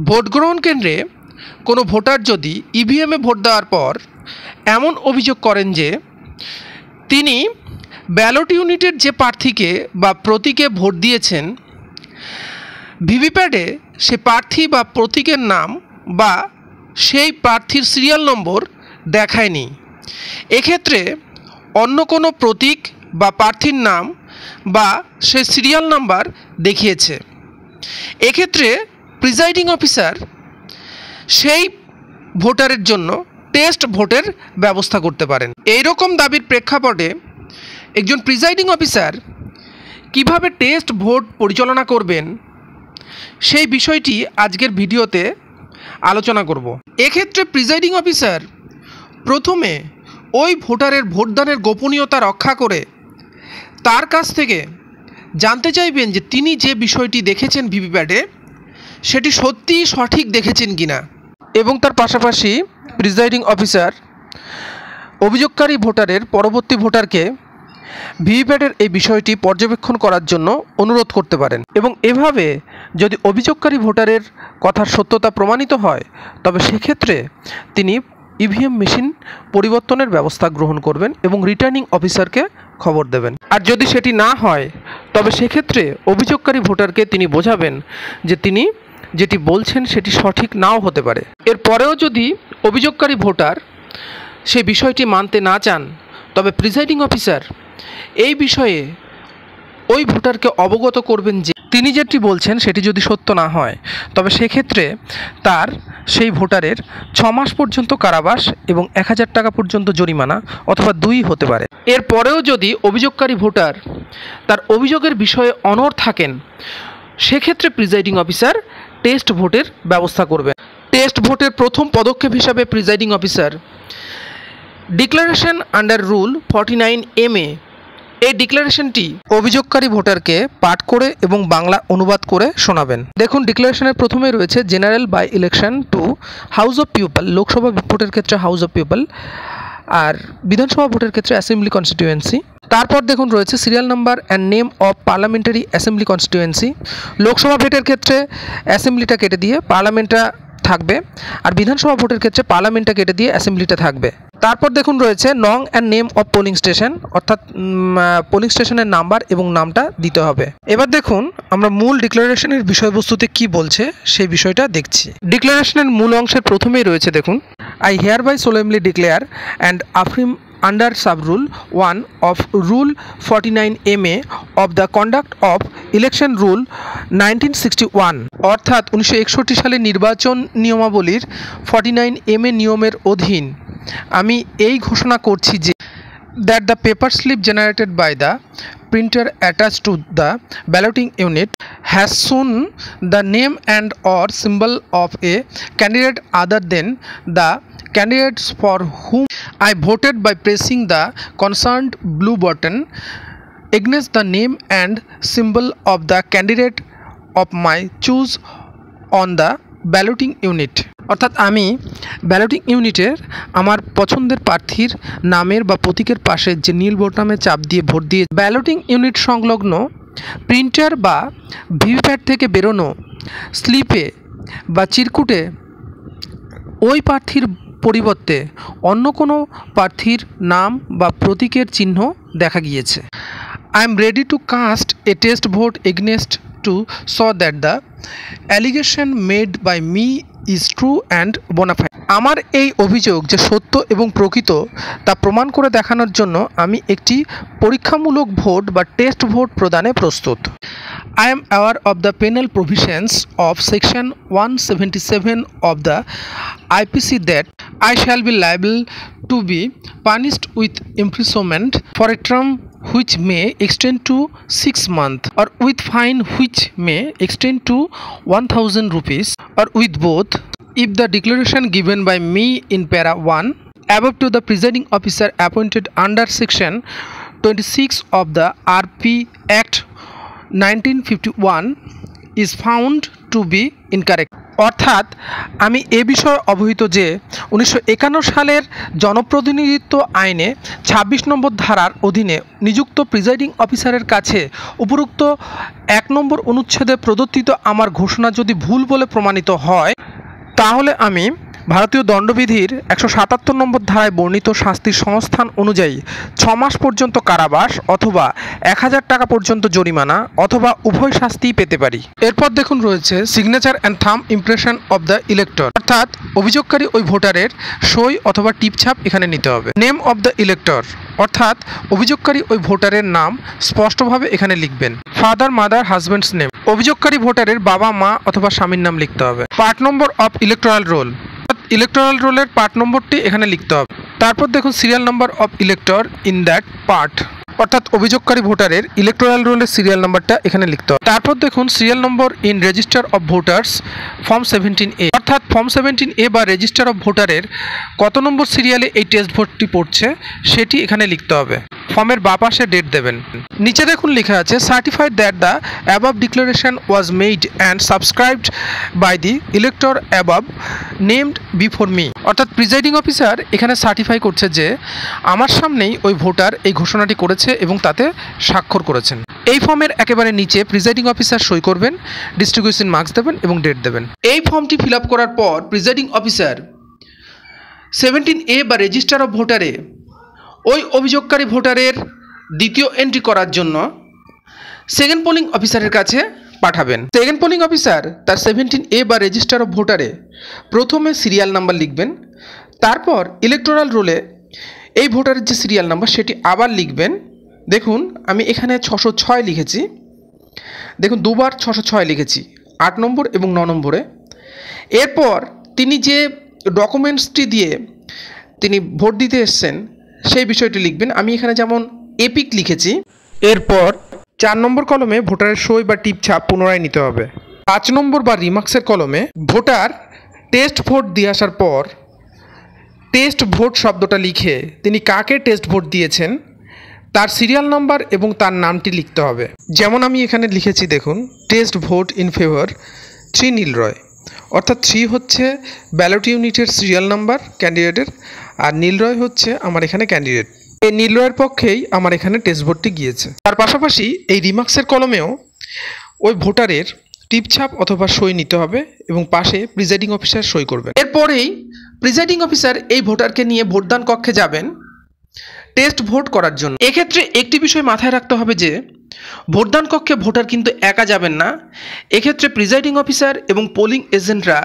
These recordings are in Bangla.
ভোট গ্রহণ কেন্দ্রে কোনো ভোটার যদি ইভিএমে ভোট দেওয়ার পর এমন অভিযোগ করেন যে তিনি ব্যালট ইউনিটের যে প্রার্থীকে বা প্রতীকে ভোট দিয়েছেন ভিভিপ্যাটে সে প্রার্থী বা প্রতীকের নাম বা সেই প্রার্থীর সিরিয়াল নম্বর দেখায়নি, এক্ষেত্রে অন্য কোনো প্রতীক বা প্রার্থীর নাম বা সে সিরিয়াল নাম্বার দেখিয়েছে, এক্ষেত্রে প্রিজাইডিং অফিসার সেই ভোটারের জন্য টেস্ট ভোটের ব্যবস্থা করতে পারেন। এই রকম দাবির প্রেক্ষাপটে একজন প্রিজাইডিং অফিসার কিভাবে টেস্ট ভোট পরিচালনা করবেন সেই বিষয়টি আজকের ভিডিওতে আলোচনা করব। এক্ষেত্রে প্রিজাইডিং অফিসার প্রথমে ওই ভোটারের ভোটদানের গোপনীয়তা রক্ষা করে তার কাছ থেকে জানতে চাইবেন যে তিনি যে বিষয়টি দেখেছেন ভিভিপ্যাটে সেটি সত্যিই সঠিক দেখেছেন কিনা, এবং তার পাশাপাশি প্রিজাইডিং অফিসার অভিযোগকারী ভোটারের পরবর্তী ভোটারকে ভিভিপ্যাটের এই বিষয়টি পর্যবেক্ষণ করার জন্য অনুরোধ করতে পারেন, এবং এভাবে যদি অভিযোগকারী ভোটারের কথার সত্যতা প্রমাণিত হয় তবে সেক্ষেত্রে তিনি ইভিএম মেশিন পরিবর্তনের ব্যবস্থা গ্রহণ করবেন এবং রিটার্নিং অফিসারকে খবর দেবেন। আর যদি সেটি না হয় তবে সেক্ষেত্রে অভিযোগকারী ভোটারকে তিনি বোঝাবেন যে তিনি যেটি বলছেন সেটি সঠিক নাও হতে পারে। এরপরেও যদি অভিযোগকারী ভোটার সেই বিষয়টি মানতে না চান তবে প্রিজাইডিং অফিসার এই বিষয়ে ওই ভোটারকে অবগত করবেন যে তিনি যেটি বলছেন সেটি যদি সত্য না হয় তবে সেক্ষেত্রে তার সেই ভোটারের 6 মাস পর্যন্ত কারাবাস এবং 1000 টাকা পর্যন্ত জরিমানা অথবা 2 হতে পারে। এরপরেও যদি অভিযোগকারী ভোটার তার অভিযোগের বিষয়ে অনড় থাকেন সেক্ষেত্রে প্রিজাইডিং অফিসার টেস্ট ভোটের ব্যবস্থা করবেন। টেস্ট ভোটের প্রথম পদক্ষেপ হিসাবে presiding officer declaration under rule 49MA এই ডিক্লারেশনটি অভিযোগকারী ভোটারকে পাঠ করে এবং বাংলা অনুবাদ করে শোনাবেন। দেখুন, ডিক্লারেশনের প্রথমে রয়েছে general by election to house of people, Lok Sabha ভোটের ক্ষেত্রে হাউস অফ পিপল, আর বিধানসভা ভোটের ক্ষেত্রে অ্যাসেম্বলি কনস্টিটিউয়েন্সি। তারপর দেখুন রয়েছে serial number and name of parliamentary assembly constituency, Lok Sabha ভোটের ক্ষেত্রে অ্যাসেম্বলিটা কেটে দিয়ে পার্লামেন্টটা থাকবে, আর বিধানসভা ভোটের ক্ষেত্রে পার্লামেন্টটা কেটে দিয়ে অ্যাসেম্বলিটা থাকবে। তারপর দেখুন রয়েছে নং and name of polling station, অর্থাৎ পোলিং স্টেশনের নাম্বার এবং নামটা দিতে হবে। এবার দেখুন আমরা মূল ডিক্লারেশনের বিষয়বস্তুতে কি বলছে সেই বিষয়টা দেখছি। ডিক্লারেশনের মূল অংশের প্রথমেই রয়েছে দেখুন, I hereby solemnly declare and affirm under sub-rule 1 of Rule 49MA of the Conduct of Election Rule 1961 অর্থাৎ 1961 সালের নির্বাচন নিয়মাবলীর 49MA নিয়মের অধীন আমি এই ঘোষণা করছি যে that the paper slip generated by the printer attached to the balloting unit has shown the name and or symbol of a candidate other than the candidates for whom I voted by pressing the concerned blue button against the name and symbol of the candidate of my choose on the balloting unit অর্থাৎ আমি ব্যালটিং ইউনিটের আমার পছন্দের প্রার্থীর নামের বা প্রতীকের পাশে যে নীল বোতামে চাপ দিয়ে ভোট দিয়ে ব্যালটিং ইউনিট সংলগ্ন প্রিন্টার বা ভিভিপ্যাট থেকে বেরোনো স্লিপে বা চিরকুটে ওই প্রার্থীর পরিবর্তে অন্য কোনো প্রার্থীর নাম বা প্রতীকের চিহ্ন দেখা গিয়েছে। I am ready to cast a test vote against to show that the allegation made by me is true and bona fide. আমার এই অভিযোগ যে সত্য এবং প্রকৃত তা প্রমাণ করে দেখানোর জন্য আমি একটি পরীক্ষামূলক ভোট বা টেস্ট ভোট প্রদানে প্রস্তুত। I am aware of the penal provisions of section 177 of the IPC that I shall be liable to be punished with imprisonment for a term which may extend to 6 months or with fine which may extend to 1000 rupees or with both if the declaration given by me in para 1 above to the presiding officer appointed under section 26 of the RP Act 1951 is found to be incorrect। অর্থাৎ আমি এ বিষয়ে অবহিত যে 1951 সালের জনপ্রতিনিধিত্ব আইনে 26 নম্বর ধারার অধীনে নিযুক্ত প্রিজাইডিং অফিসারের কাছে উপরোক্ত 1 নম্বর অনুচ্ছেদে প্রদত্তিত আমার ঘোষণা যদি ভুল বলে প্রমাণিত হয়, তাহলে আমি ভারতীয় দণ্ডবিধির 177 নম্বর ধারায় বর্ণিত শাস্তির সংস্থান অনুযায়ী 6 মাস পর্যন্ত কারাবাস অথবা 1000 টাকা পর্যন্ত জরিমানা অথবা উভয় শাস্তিই পেতে পারি। এরপর দেখুন রয়েছে signature and thumb impression of the elector, অর্থাৎ অভিযোগকারী ওই ভোটারের সই অথবা টিপছাপ এখানে নিতে হবে। নেম অব দ্য ইলেক্টর, অর্থাৎ অভিযোগকারী ওই ভোটারের নাম স্পষ্টভাবে এখানে লিখবেন। ফাদার, মাদার, হাজব্যান্ডস নেম, অভিযোগকারী ভোটারের বাবা, মা অথবা স্বামীর নাম লিখতে হবে। Part number of electoral role, electoral রোলের পার্ট নম্বরটি এখানে লিখতে হবে। তারপর দেখুন serial number of elector in that part, অর্থাৎ অভিযোগকারী ভোটারের ইলেকটোরাল রোলের সিরিয়াল নাম্বারটা এখানে লিখতে হবে। তারপর দেখুন serial number in register of voters form 17A, অর্থাৎ ফর্ম 17A বা রেজিস্টার অফ ভোটারের কত নম্বর সিরিয়ালে এই টেস্ট ভোটটি পড়ছে সেটি এখানে লিখতে হবে। ফর্মের বাঁ পাশে ডেট দেবেন। নিচে দেখুন লেখা আছে certified that the above declaration was made and subscribed by the elector above named before me, অর্থাৎ প্রিজাইডিং অফিসার এখানে সার্টিফাই করছে যে আমার সামনেই ওই ভোটার এই ঘোষণাটি করেছে এবং তাতে স্বাক্ষর করেছেন। এই ফর্মের একেবারে নিচে প্রিজাইডিং অফিসার সই করবেন, ডিস্ট্রিবিউশন মার্কস দেবেন এবং ডেট দেবেন। এই ফর্মটি ফিল আপ করার পর প্রিজাইডিং অফিসার 17A বা রেজিস্টার অফ ভোটারে ওই অভিযোগকারী ভোটারের দ্বিতীয় এন্ট্রি করার জন্য সেকেন্ড পোলিং অফিসারের কাছে পাঠাবেন। সেকেন্ড পোলিং অফিসার তার 17A বা রেজিস্টার অফ ভোটারে প্রথমে সিরিয়াল নাম্বার লিখবেন, তারপর ইলেকটোরাল রোলে এই ভোটারের যে সিরিয়াল নাম্বার সেটি আবার লিখবেন। দেখুন আমি এখানে 606 লিখেছি, দেখুন দুবার 606 লিখেছি, 8 নম্বর এবং 9 নম্বরে। এরপর তিনি যে ডকুমেন্টসটি দিয়ে তিনি ভোট দিতে এসছেন সেই বিষয়টি লিখবেন। আমি এখানে যেমন এপিক লিখেছি। এরপর 4 নম্বর কলমে ভোটারের সই বা টিপছাপ পুনরায় নিতে হবে। 5 নম্বর বা রিমার্কসের কলমে ভোটার টেস্ট ভোট দিয়ে আসার পর টেস্ট ভোট শব্দটা লিখে তিনি কাকে টেস্ট ভোট দিয়েছেন তার সিরিয়াল নাম্বার এবং তার নামটি লিখতে হবে। যেমন আমি এখানে লিখেছি, দেখুন টেস্ট ভোট ইন ফেভার 3 নীলরয়, অর্থাৎ 3 হচ্ছে ব্যালট ইউনিটের সিরিয়াল নাম্বার ক্যান্ডিডেটের, আর নীলরয় হচ্ছে আমার এখানে ক্যান্ডিডেট। এই নীলরয়ের পক্ষেই আমার এখানে টেস্ট ভোটটি গিয়েছে। তার পাশাপাশি এই রিমার্কসের কলমেও ওই ভোটারের টিপছাপ অথবা সই নিতে হবে এবং পাশে প্রিজাইডিং অফিসার সই করবেন। এরপরেই প্রিজাইডিং অফিসার এই ভোটারকে নিয়ে ভোটদান কক্ষে যাবেন টেস্ট ভোট করার জন্য। এক্ষেত্রে একটি বিষয় মাথায় রাখতে হবে যে ভোটদান কক্ষে ভোটার কিন্তু একা যাবেন না, এক্ষেত্রে প্রিজাইডিং অফিসার এবং পোলিং এজেন্টরা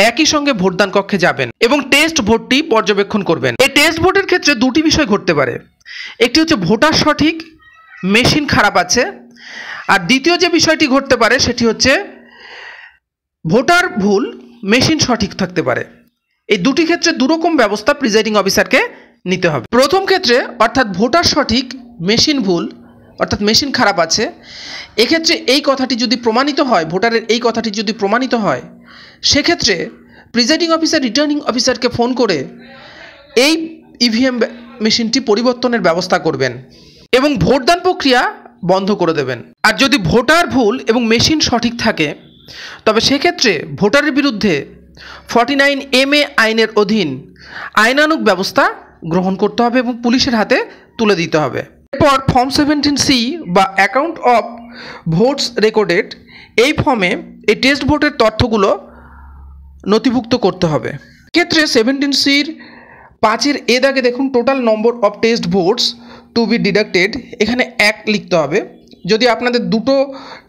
একই সঙ্গে ভোটদান কক্ষে যাবেন এবং টেস্ট ভোটটি পর্যবেক্ষণ করবেন। এই টেস্ট ভোটের ক্ষেত্রে দুটি বিষয় ঘটতে পারে, একটি হচ্ছে ভোটার সঠিক মেশিন খারাপ আছে, আর দ্বিতীয় যে বিষয়টি ঘটতে পারে সেটি হচ্ছে ভোটার ভুল মেশিন সঠিক থাকতে পারে। এই দুটি ক্ষেত্রে দুরকম ব্যবস্থা প্রিজাইডিং অফিসারকে নিতে হবে। প্রথম ক্ষেত্রে অর্থাৎ ভোটার সঠিক মেশিন ভুল অর্থাৎ মেশিন খারাপ আছে, এক্ষেত্রে এই কথাটি যদি প্রমাণিত হয়, ভোটারের এই কথাটি যদি প্রমাণিত হয়, সেক্ষেত্রে প্রিজাইডিং অফিসার রিটার্নিং অফিসারকে ফোন করে এই ইভিএম মেশিনটি পরিবর্তনের ব্যবস্থা করবেন এবং ভোটদান প্রক্রিয়া বন্ধ করে দেবেন। আর যদি ভোটার ভুল এবং মেশিন সঠিক থাকে তবে সেক্ষেত্রে ভোটারের বিরুদ্ধে 49MA আইনের অধীন আইনানুগ ব্যবস্থা গ্রহণ করতে হবে এবং পুলিশের হাতে তুলে দিতে হবে। এরপর ফর্ম 17C বা অ্যাকাউন্ট অফ ভোটস রেকর্ডেড, এই ফর্মে এই টেস্ট ভোটের তথ্যগুলো নথিভুক্ত করতে হবে। ক্ষেত্রে 17Cর 5-এর এ দাগে দেখুন total number of test votes to be deducted, এখানে 1 লিখতে হবে। যদি আপনাদের দুটো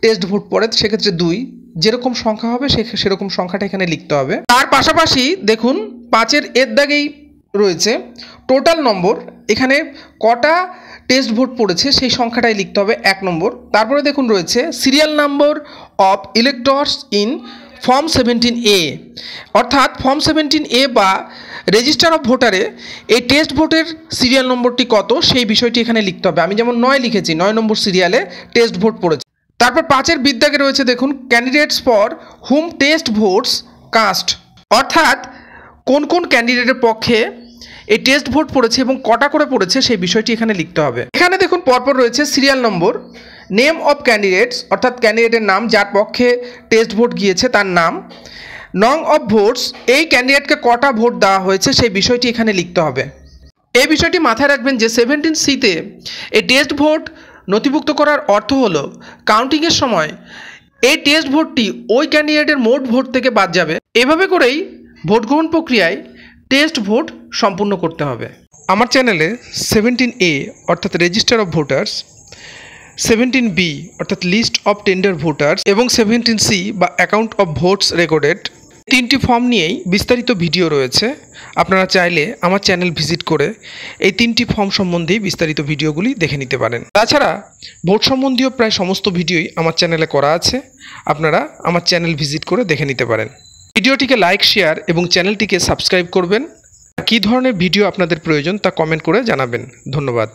টেস্ট ভোট পড়ে সেক্ষেত্রে 2, যেরকম সংখ্যা হবে সেরকম সংখ্যাটা এখানে লিখতে হবে। তার পাশাপাশি দেখুন 5-এর এর দাগেই রয়েছে টোটাল নম্বর, এখানে কটা টেস্ট ভোট পড়েছে সেই সংখ্যাটাই লিখতে হবে 1 নম্বর। তারপরে দেখুন রয়েছে serial number of electors in form 17A, অর্থাৎ ফর্ম 17A বা রেজিস্টার অফ ভোটারে এই টেস্ট ভোটের সিরিয়াল নম্বরটি কত সেই বিষয়টি এখানে লিখতে হবে। আমি যেমন 9 লিখেছি, 9 নম্বর সিরিয়ালে টেস্ট ভোট পড়েছে। তারপর 5-এর বিদ্যাগে রয়েছে দেখুন candidates for whom test votes cast, অর্থাৎ কোন কোন ক্যান্ডিডেটের পক্ষে এই টেস্ট ভোট পড়েছে এবং কটা করে পড়েছে সেই বিষয়টি এখানে লিখতে হবে। এখানে দেখুন পরপর রয়েছে serial number, name of candidates অর্থাৎ ক্যান্ডিডেটের নাম, যার পক্ষে টেস্ট ভোট গিয়েছে তার নাম, নং অফ ভোটস, এই ক্যান্ডিডেটকে কটা ভোট দেওয়া হয়েছে সেই বিষয়টি এখানে লিখতে হবে। এই বিষয়টি মাথায় রাখবেন যে 17C-তে এই টেস্ট ভোট নথিভুক্ত করার অর্থ হলো কাউন্টিংয়ের সময় এই টেস্ট ভোটটি ওই ক্যান্ডিডেটের মোট ভোট থেকে বাদ যাবে। এভাবে করেই ভোট গ্রহণ প্রক্রিয়ায় টেস্ট ভোট সম্পূর্ণ করতে হবে। আমার চ্যানেলে 17A অর্থাৎ রেজিস্টার অফ ভোটার্স, 17B অর্থাৎ লিস্ট অফ টেন্ডার ভোটার্স এবং 17C বা অ্যাকাউন্ট অফ ভোটস রেকর্ডেড, তিনটি ফর্ম নিয়েই বিস্তারিত ভিডিও রয়েছে। আপনারা চাইলে আমার চ্যানেল ভিজিট করে এই তিনটি ফর্ম সম্বন্ধে বিস্তারিত ভিডিওগুলি দেখে নিতে পারেন। তাছাড়া ভোট সম্বন্ধীয় প্রায় সমস্ত ভিডিওই আমার চ্যানেলে করা আছে, আপনারা আমার চ্যানেল ভিজিট করে দেখে নিতে পারেন। ভিডিওটিকে লাইক, শেয়ার এবং চ্যানেলটিকে সাবস্ক্রাইব করবেন। কী ধরনের ভিডিও আপনাদের প্রয়োজন তা কমেন্ট করে জানাবেন। ধন্যবাদ।